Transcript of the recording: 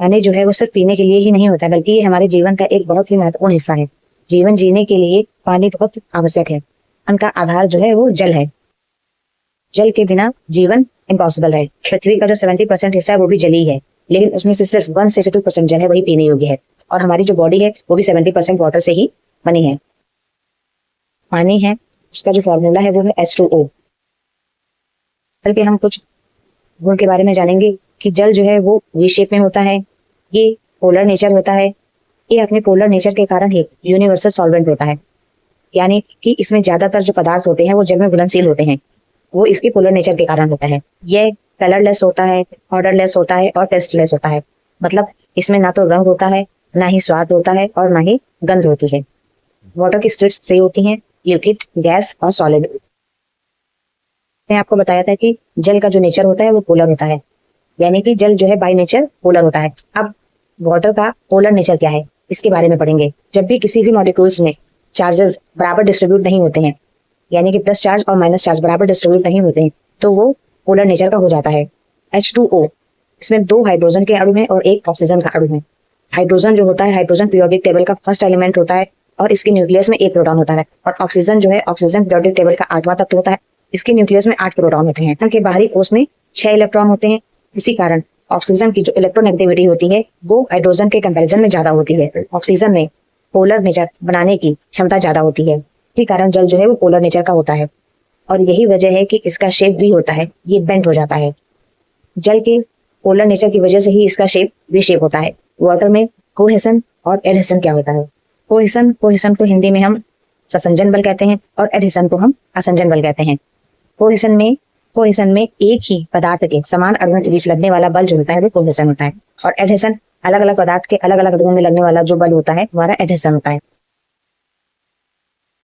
पानी जो है वो सिर्फ पीने के लिए ही नहीं होता, बल्कि ये हमारे जीवन का एक बहुत ही महत्वपूर्ण हिस्सा है। जीवन जीने के लिए पानी बहुत आवश्यक है। उनका आधार जो है वो जल है। जल के बिना जीवन इम्पॉसिबल है। पृथ्वी का जो 70% हिस्सा है वो भी जली है, लेकिन उसमें से सिर्फ 1 से 2% जल है, वही पीने योग्य है। और हमारी जो बॉडी है वो भी 70% वाटर से ही बनी है। पानी है, उसका जो फॉर्मूला है वो है H2O। कल के हम कुछ गुण के बारे में जानेंगे कि जल जो है वो वी शेप में होता है, ये पोलर नेचर होता है। ये अपने पोलर नेचर के कारण ही यूनिवर्सल सॉल्वेंट होता है, यानी कि इसमें ज्यादातर जो पदार्थ होते हैं वो जल में घुलनशील होते हैं, वो इसके पोलर नेचर के कारण होता है। यह कलरलेस होता है, ऑर्डरलेस होता है और टेस्टलेस होता है। मतलब इसमें ना तो रंग होता है, ना ही स्वाद होता है और ना ही गंध होती है। वाटर की स्टेट्स 3 होती हैं, लिक्विड, गैस और सॉलिड। मैं आपको बताया था कि जल का जो नेचर होता है वो पोलर होता है, यानी कि जल जो है बाय नेचर पोलर होता है। अब वाटर का पोलर नेचर क्या है इसके बारे में पढ़ेंगे। जब भी किसी भी मॉलिक्यूल्स में चार्जेस बराबर डिस्ट्रीब्यूट नहीं होते हैं, यानी कि प्लस चार्ज और माइनस चार्ज बराबर डिस्ट्रीब्यूट नहीं होते हैं, तो वो पोलर नेचर का हो जाता है। H2O, इसमें 2 हाइड्रोजन के अणु हैं और 1 ऑक्सीजन का अणु है। हाइड्रोजन जो होता है, हाइड्रोजन पीरियोडिक टेबल का फर्स्ट एलिमेंट होता है और इसके न्यूक्लियस में 1 प्रोटॉन होता है। और ऑक्सीजन जो है, ऑक्सीजन पीरियोडिक टेबल का 8वां तत्व होता है, इसके न्यूक्लियस में 8 प्रोटॉन होते हैं। के बाहरी कोष में 6 इलेक्ट्रॉन होते हैं। इसी कारण ऑक्सीजन की जो इलेक्ट्रोनेगेटिविटी होती है वो हाइड्रोजन के कंपैरिजन में ज्यादा होती है। ऑक्सीजन में पोलर नेचर बनाने की क्षमता ज्यादा होती है। इसी कारण जल जो है वो पोलर नेचर का होता है और यही वजह है कि इसका शेप भी होता है, ये बेंट हो जाता है। जल के पोलर नेचर की वजह से ही इसका शेप वी शेप होता है। वाटर में कोहेसन और एडहेसन क्या होता है? कोहेसन को हिंदी में हम ससंजन बल कहते हैं और एडहेसन को हम असंजन बल कहते हैं। कोहेसन में एक ही पदार्थ के समान अणुओं के बीच लगने वाला बल जो होता है वो कोहेसन होता है। और एडहेसन अलग अलग पदार्थ के अलग अलग अणुओं में लगने वाला जो बल होता है हमारा एडहेसन होता है।